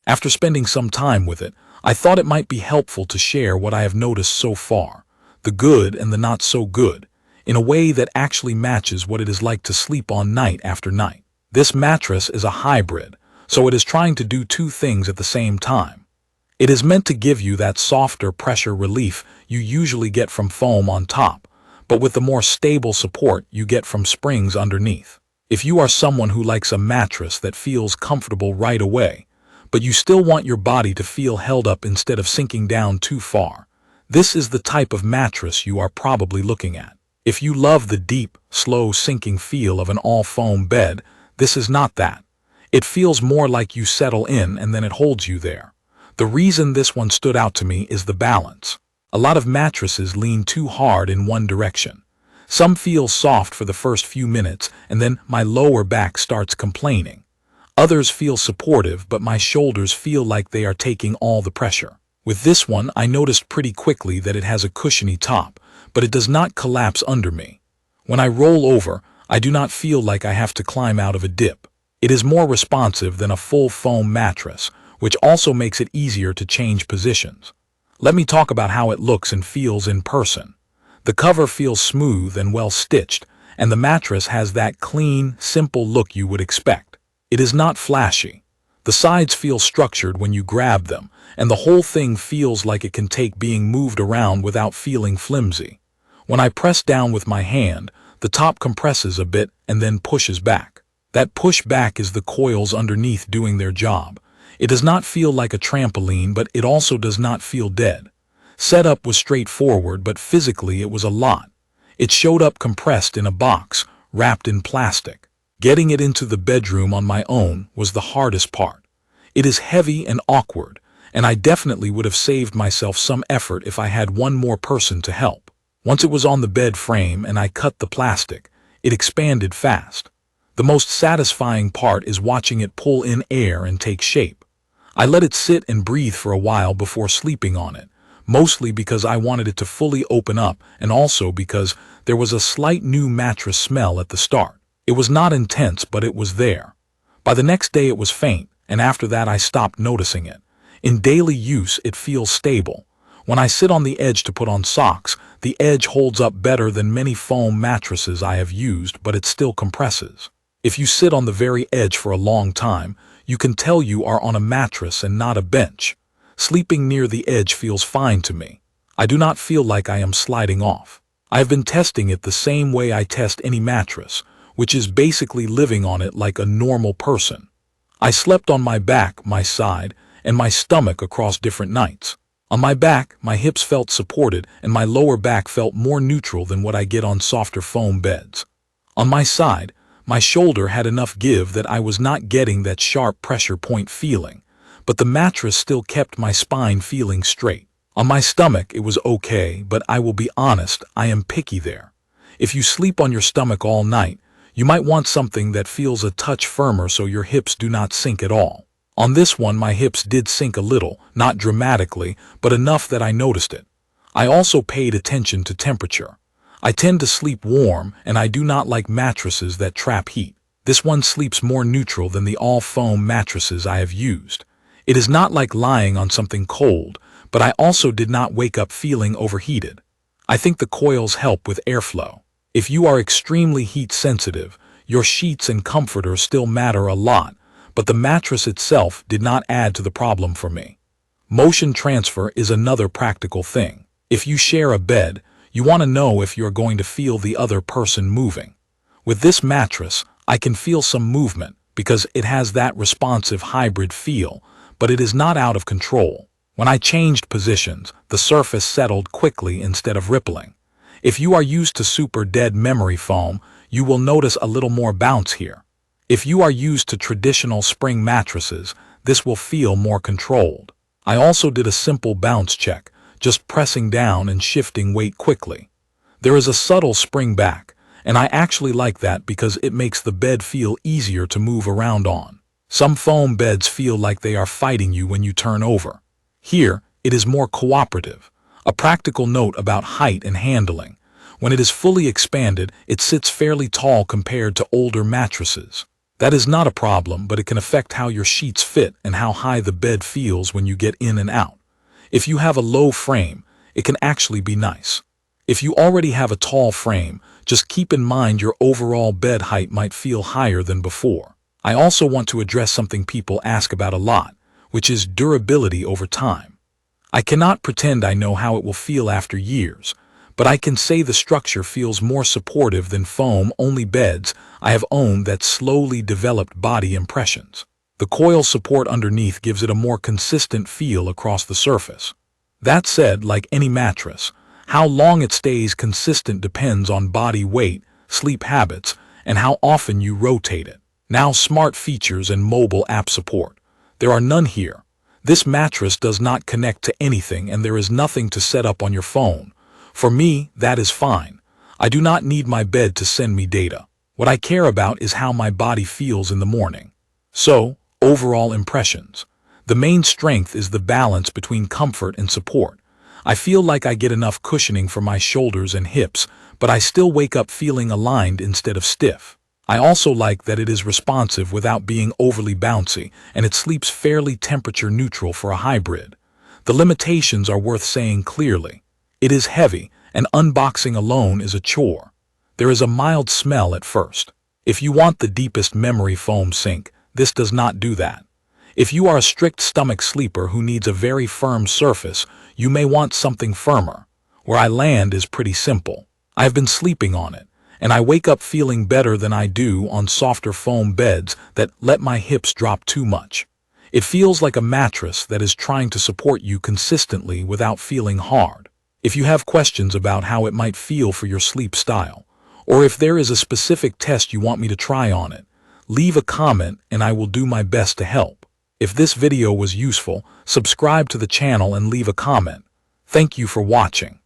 After spending some time with it, I thought it might be helpful to share what I have noticed so far, the good and the not so good, in a way that actually matches what it is like to sleep on night after night. This mattress is a hybrid, so it is trying to do two things at the same time. It is meant to give you that softer pressure relief you usually get from foam on top, but with the more stable support you get from springs underneath. If you are someone who likes a mattress that feels comfortable right away, but you still want your body to feel held up instead of sinking down too far, this is the type of mattress you are probably looking at. If you love the deep, slow sinking feel of an all-foam bed, this is not that. It feels more like you settle in and then it holds you there. The reason this one stood out to me is the balance. A lot of mattresses lean too hard in one direction. Some feel soft for the first few minutes and then my lower back starts complaining. Others feel supportive, but my shoulders feel like they are taking all the pressure. With this one, I noticed pretty quickly that it has a cushiony top, but it does not collapse under me. When I roll over, I do not feel like I have to climb out of a dip. It is more responsive than a full foam mattress, which also makes it easier to change positions. Let me talk about how it looks and feels in person. The cover feels smooth and well stitched, and the mattress has that clean, simple look you would expect. It is not flashy. The sides feel structured when you grab them, and the whole thing feels like it can take being moved around without feeling flimsy. When I press down with my hand, the top compresses a bit and then pushes back. That push back is the coils underneath doing their job. It does not feel like a trampoline, but it also does not feel dead. Setup was straightforward, but physically it was a lot. It showed up compressed in a box, wrapped in plastic. Getting it into the bedroom on my own was the hardest part. It is heavy and awkward, and I definitely would have saved myself some effort if I had one more person to help. Once it was on the bed frame and I cut the plastic, it expanded fast. The most satisfying part is watching it pull in air and take shape. I let it sit and breathe for a while before sleeping on it, mostly because I wanted it to fully open up and also because there was a slight new mattress smell at the start. It was not intense, but it was there. By the next day it was faint, and after that I stopped noticing it. In daily use it feels stable. When I sit on the edge to put on socks, the edge holds up better than many foam mattresses I have used, but it still compresses. If you sit on the very edge for a long time, you can tell you are on a mattress and not a bench. Sleeping near the edge feels fine to me. I do not feel like I am sliding off. I have been testing it the same way I test any mattress, which is basically living on it like a normal person. I slept on my back, my side, and my stomach across different nights. On my back, my hips felt supported and my lower back felt more neutral than what I get on softer foam beds. On my side, my shoulder had enough give that I was not getting that sharp pressure point feeling, but the mattress still kept my spine feeling straight. On my stomach, it was okay, but I will be honest, I am picky there. If you sleep on your stomach all night, you might want something that feels a touch firmer so your hips do not sink at all. On this one, my hips did sink a little, not dramatically, but enough that I noticed it. I also paid attention to temperature. I tend to sleep warm, and I do not like mattresses that trap heat. This one sleeps more neutral than the all-foam mattresses I have used. It is not like lying on something cold, but I also did not wake up feeling overheated. I think the coils help with airflow. If you are extremely heat sensitive, your sheets and comforter still matter a lot, but the mattress itself did not add to the problem for me. Motion transfer is another practical thing. If you share a bed, you want to know if you are going to feel the other person moving. With this mattress, I can feel some movement because it has that responsive hybrid feel, but it is not out of control. When I changed positions, the surface settled quickly instead of rippling. If you are used to super dead memory foam, you will notice a little more bounce here. If you are used to traditional spring mattresses, this will feel more controlled. I also did a simple bounce check, just pressing down and shifting weight quickly. There is a subtle spring back, and I actually like that because it makes the bed feel easier to move around on. Some foam beds feel like they are fighting you when you turn over. Here, it is more cooperative. A practical note about height and handling. When it is fully expanded, it sits fairly tall compared to older mattresses. That is not a problem, but it can affect how your sheets fit and how high the bed feels when you get in and out. If you have a low frame, it can actually be nice. If you already have a tall frame, just keep in mind your overall bed height might feel higher than before. I also want to address something people ask about a lot, which is durability over time. I cannot pretend I know how it will feel after years, but I can say the structure feels more supportive than foam-only beds I have owned that slowly developed body impressions. The coil support underneath gives it a more consistent feel across the surface. That said, like any mattress, how long it stays consistent depends on body weight, sleep habits, and how often you rotate it. Now, smart features and mobile app support. There are none here. This mattress does not connect to anything and there is nothing to set up on your phone. For me, that is fine. I do not need my bed to send me data. What I care about is how my body feels in the morning. So, overall impressions. The main strength is the balance between comfort and support. I feel like I get enough cushioning for my shoulders and hips, but I still wake up feeling aligned instead of stiff. I also like that it is responsive without being overly bouncy, and it sleeps fairly temperature neutral for a hybrid. The limitations are worth saying clearly. It is heavy, and unboxing alone is a chore. There is a mild smell at first. If you want the deepest memory foam sink, this does not do that. If you are a strict stomach sleeper who needs a very firm surface, you may want something firmer. Where I land is pretty simple. I have been sleeping on it, and I wake up feeling better than I do on softer foam beds that let my hips drop too much. It feels like a mattress that is trying to support you consistently without feeling hard. If you have questions about how it might feel for your sleep style, or if there is a specific test you want me to try on it, leave a comment and I will do my best to help. If this video was useful, subscribe to the channel and leave a comment. Thank you for watching.